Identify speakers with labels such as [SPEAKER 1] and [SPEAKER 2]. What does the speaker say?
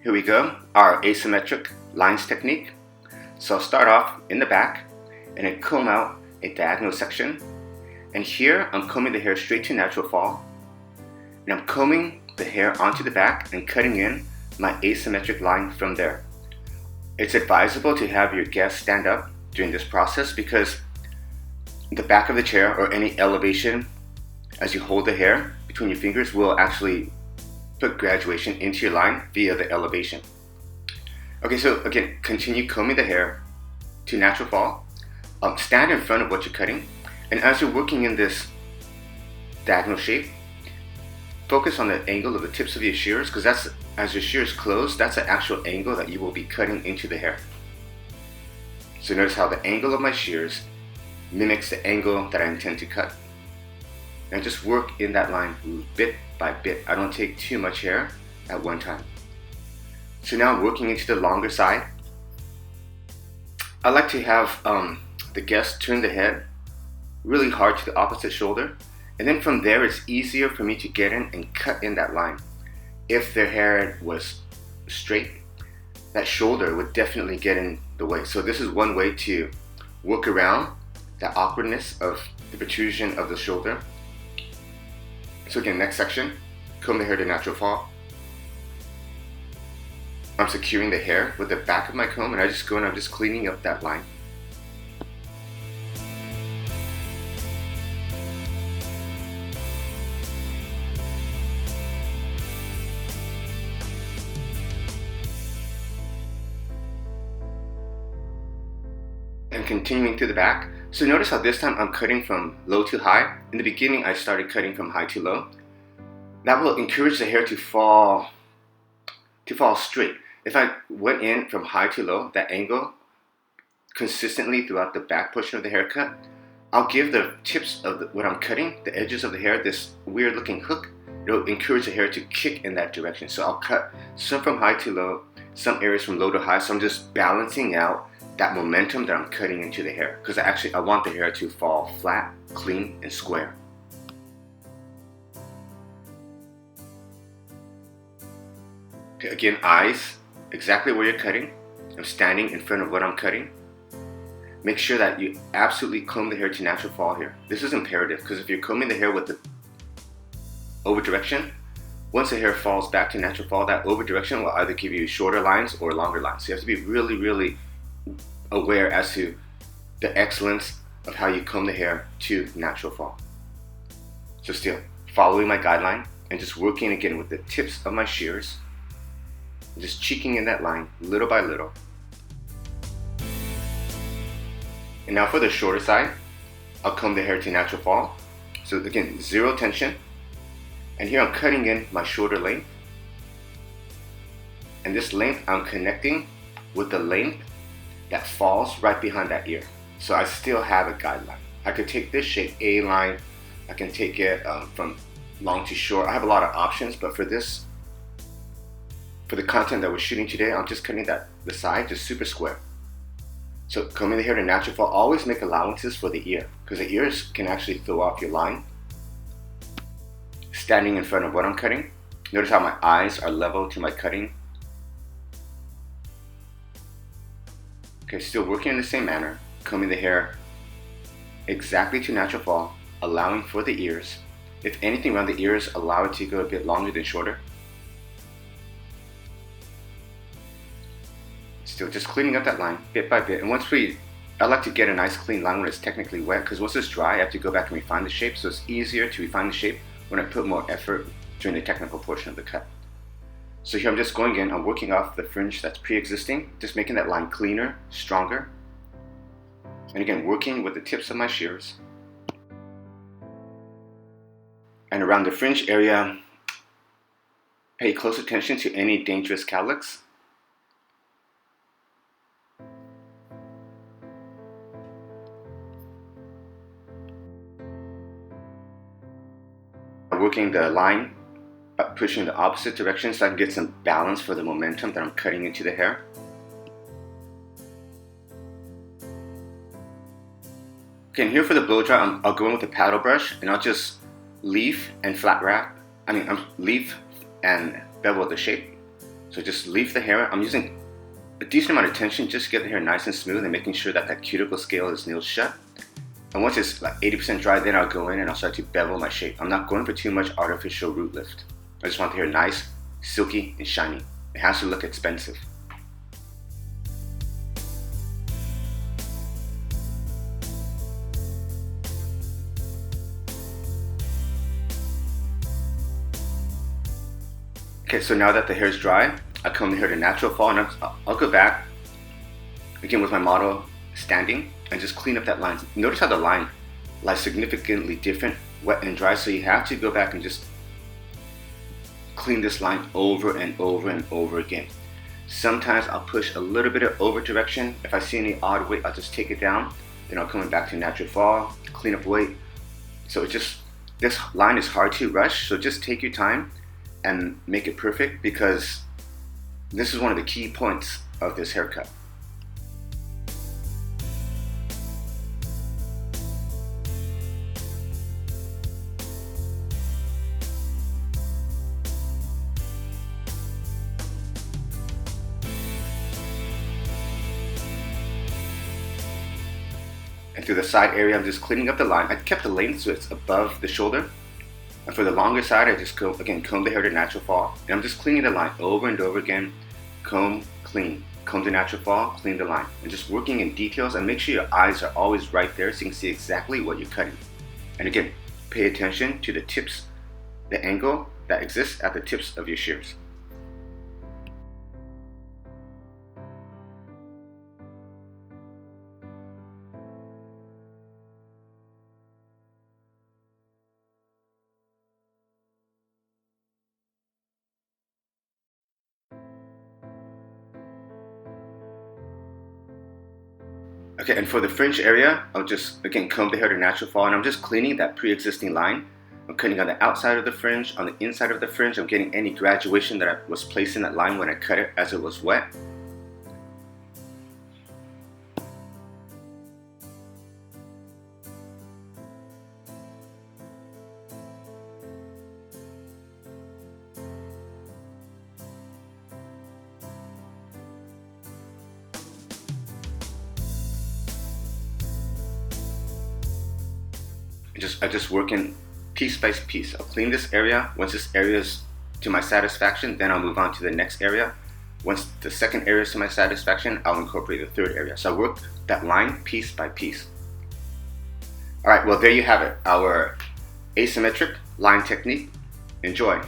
[SPEAKER 1] Here we go, our asymmetric lines technique. So I'll start off in the back and then comb out a diagonal section. And here I'm combing the hair straight to natural fall. And I'm combing the hair onto the back and cutting in my asymmetric line from there. It's advisable to have your guest stand up during this process because the back of the chair or any elevation as you hold the hair between your fingers will actually put graduation into your line via the elevation. Okay, so again, continue combing the hair to natural fall. Stand in front of what you're cutting, and as you're working in this diagonal shape, focus on the angle of the tips of your shears, because that's, as your shears close, that's the actual angle that you will be cutting into the hair. So notice how the angle of my shears mimics the angle that I intend to cut. And just work in that line bit by bit. I don't take too much hair at one time. So now I'm working into the longer side. I like to have the guest turn the head really hard to the opposite shoulder, and then from there it's easier for me to get in and cut in that line. If their hair was straight, that shoulder would definitely get in the way. So this is one way to work around that awkwardness of the protrusion of the shoulder. So again, next section, comb the hair to natural fall. I'm securing the hair with the back of my comb, and I just go and I'm just cleaning up that line. And continuing to the back. So notice how this time I'm cutting from low to high. In the beginning, I started cutting from high to low. That will encourage the hair to fall straight. If I went in from high to low, that angle, consistently throughout the back portion of the haircut, I'll give the tips of what I'm cutting, the edges of the hair, this weird looking hook. It'll encourage the hair to kick in that direction. So I'll cut some from high to low, some areas from low to high. So I'm just balancing out that momentum that I'm cutting into the hair, because I want the hair to fall flat, clean, and square. Okay, again, eyes exactly where you're cutting. I'm standing in front of what I'm cutting. Make sure that you absolutely comb the hair to natural fall here. This is imperative, because if you're combing the hair with the over direction, once the hair falls back to natural fall, that over direction will either give you shorter lines or longer lines. So you have to be really, really aware as to the excellence of how you comb the hair to natural fall. So still following my guideline and just working again with the tips of my shears, just cheeking in that line little by little. And now for the shorter side, I'll comb the hair to natural fall. So again, zero tension. And here I'm cutting in my shorter length. And this length I'm connecting with the length that falls right behind that ear. So I still have a guideline. I could take this shape, A line. I can take it from long to short. I have a lot of options, but for the content that we're shooting today, I'm just cutting the side just super square. So combing the hair to natural fall, always make allowances for the ear, because the ears can actually throw off your line. Standing in front of what I'm cutting, notice how my eyes are level to my cutting. Okay, still working in the same manner, combing the hair exactly to natural fall, allowing for the ears. If anything around the ears, allow it to go a bit longer than shorter. Still just cleaning up that line bit by bit. And I like to get a nice clean line when it's technically wet, because once it's dry, I have to go back and refine the shape. So it's easier to refine the shape when I put more effort during the technical portion of the cut. So here I'm just going in, I'm working off the fringe that's pre-existing, just making that line cleaner, stronger. And again, working with the tips of my shears. And around the fringe area, pay close attention to any dangerous cowlicks. Working the line, pushing the opposite direction so I can get some balance for the momentum that I'm cutting into the hair. Okay, and here for the blow dry, I'll go in with a paddle brush and I'll just leaf and flat wrap. Leaf and bevel the shape. So just leave the hair. I'm using a decent amount of tension just to get the hair nice and smooth and making sure that that cuticle scale is nailed shut. And once it's like 80% dry, then I'll go in and I'll start to bevel my shape. I'm not going for too much artificial root lift. I just want the hair nice, silky, and shiny. It has to look expensive. Okay, so now that the hair is dry, I comb the hair to natural fall, and I'll go back again with my model standing and just clean up that line. Notice how the line lies significantly different, wet and dry, so you have to go back and just clean this line over and over and over again. Sometimes I'll push a little bit of over direction. If I see any odd weight, I'll just take it down. Then I'll come back to natural fall, clean up weight. So this line is hard to rush, so just take your time and make it perfect, because this is one of the key points of this haircut. And through the side area, I'm just cleaning up the line. I kept the length so it's above the shoulder. And for the longer side, I just comb the hair to natural fall. And I'm just cleaning the line over and over again. Comb, clean. Comb to natural fall, clean the line. And just working in details, and make sure your eyes are always right there so you can see exactly what you're cutting. And again, pay attention to the tips, the angle that exists at the tips of your shears. Okay, and for the fringe area, I'll just, again, comb the hair to natural fall, and I'm just cleaning that pre-existing line. I'm cutting on the outside of the fringe, on the inside of the fringe. I'm getting any graduation that I was placing that line when I cut it as it was wet. I just work in piece by piece. I'll clean this area. Once this area is to my satisfaction, then I'll move on to the next area. Once the second area is to my satisfaction, I'll incorporate the third area. So I work that line piece by piece. All right, well, there you have it, our asymmetric line technique. Enjoy.